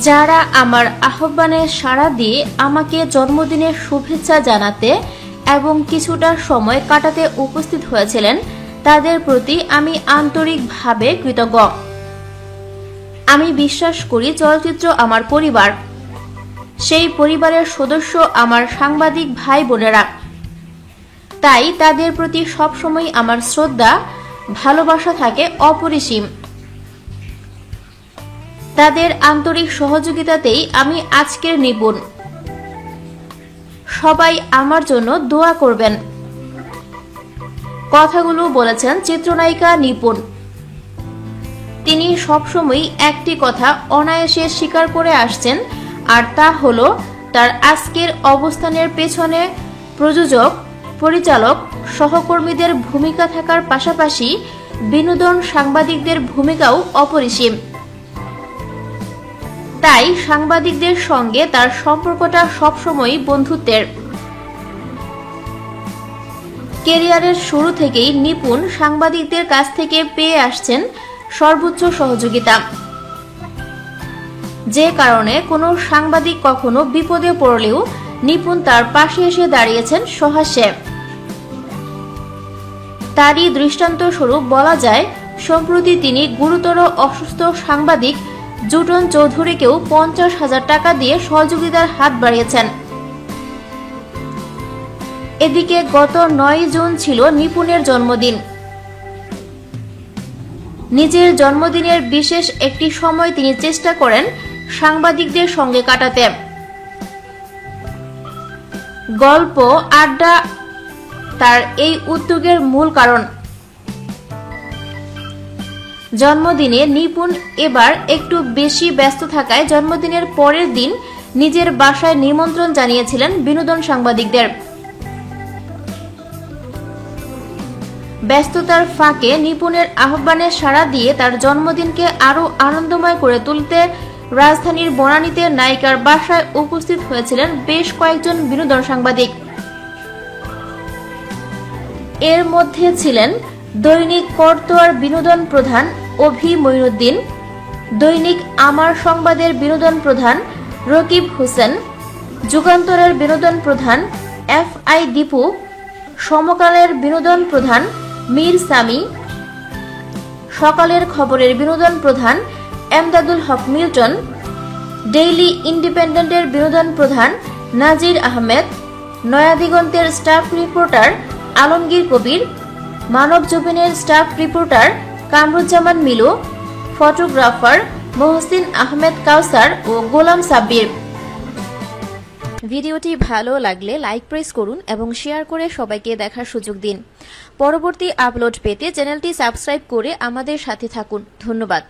যারা আমার আহ্বানে সাড়া দিয়ে আমাকে জন্মদিনের শুভেচ্ছা জানাতে এবং কিছুটা সময় কাটাতে উপস্থিত হয়েছিলেন তাদের প্রতি আমি আন্তরিকভাবে কৃতজ্ঞ। আমি বিশ্বাস করি চলচ্চিত্র আমার পরিবার, সেই পরিবারের সদস্য আমার সাংবাদিক ভাই বোনেরা। তাই তাদের প্রতি সবসময় আমার শ্রদ্ধা ভালোবাসা থাকে অপরিসীম। তাদের আন্তরিক সহযোগিতাতেই আমি আজকের নিপুণ। সবাই আমার জন্য দোয়া করবেন। কথাগুলো বলেছেন চিত্রনায়িকা নিপুণ। তিনি সবসময় একটি কথা অনায়াসে স্বীকার করে আসছেন, আর তা হলো তার আজকের অবস্থানের পেছনে প্রযোজক, পরিচালক, সহকর্মীদের ভূমিকা থাকার পাশাপাশি বিনোদন সাংবাদিকদের ভূমিকাও অপরিসীম। তাই সাংবাদিকদের সঙ্গে তার সম্পর্কটা সবসময় বন্ধুত্বের। ক্যারিয়ারের শুরু থেকেই নিপুণ সাংবাদিকদের কাছ থেকে পেয়ে আসছেন সর্বোচ্চ সহযোগিতা, যে কারণে কোনো সাংবাদিক কখনো বিপদে পড়লেও নিপুণ তার পাশে এসে দাঁড়িয়েছেন সহাস্যে। তারই দৃষ্টান্তস্বরূপ বলা যায়, সম্প্রতি তিনি গুরুতর অসুস্থ সাংবাদিক জুটন চৌধুরীকেও 50,000 টাকা দিয়ে সহযোগিতার হাত বাড়িয়েছেন। এদিকে গত 9 জুন ছিল নিপুণের জন্মদিন। নিজের জন্মদিনের বিশেষ একটি সময় তিনি চেষ্টা করেন সাংবাদিকদের সঙ্গে কাটাতে। গল্প, আড্ডা তার এই উদ্যোগের মূল কারণ। জন্মদিনে নিপুণ এবার একটু বেশি ব্যস্ত থাকায় জন্মদিনের পরের দিন নিজের বাসায় নিমন্ত্রণ জানিয়েছিলেন বিনোদন সাংবাদিকদের। ব্যস্ততার ফাঁকে নিপুণের আহ্বানে সাড়া দিয়ে তার জন্মদিনকে আরো আনন্দময় করে তুলতে রাজধানীর বনানীতে নায়িকার বাসায় উপস্থিত হয়েছিলেন বেশ কয়েকজন বিনোদন সাংবাদিক। এর মধ্যে ছিলেন দৈনিক করতোয়ার বিনোদন প্রধান অভি মঈনুদ্দিন, দৈনিক আমার সংবাদের বিনোদন প্রধান রকিব হোসেন, যুগান্তরের বিনোদন প্রধান FI দীপু, সমকালের বিনোদন প্রধান মীর সামি, সকালের খবরের বিনোদন প্রধান এমদাদুল হক মিল্টন, ডেইলি ইন্ডিপেন্ডেন্টের বিনোদন প্রধান নাজির আহমেদ, নয়াদিগন্তের স্টাফ রিপোর্টার আলমগীর কবির, মানব জমিনের staff reporter Kamruzzaman Milu, photographer Mohsin Ahmed Kausar ও গোলাম সাব্বির। ভিডিওটি ভালো লাগলে লাইক প্রেস করুন এবং শেয়ার করে সবাইকে দেখার সুযোগ দিন। পরবর্তী আপলোড পেতে চ্যানেলটি সাবস্ক্রাইব করে আমাদের সাথে থাকুন। ধন্যবাদ।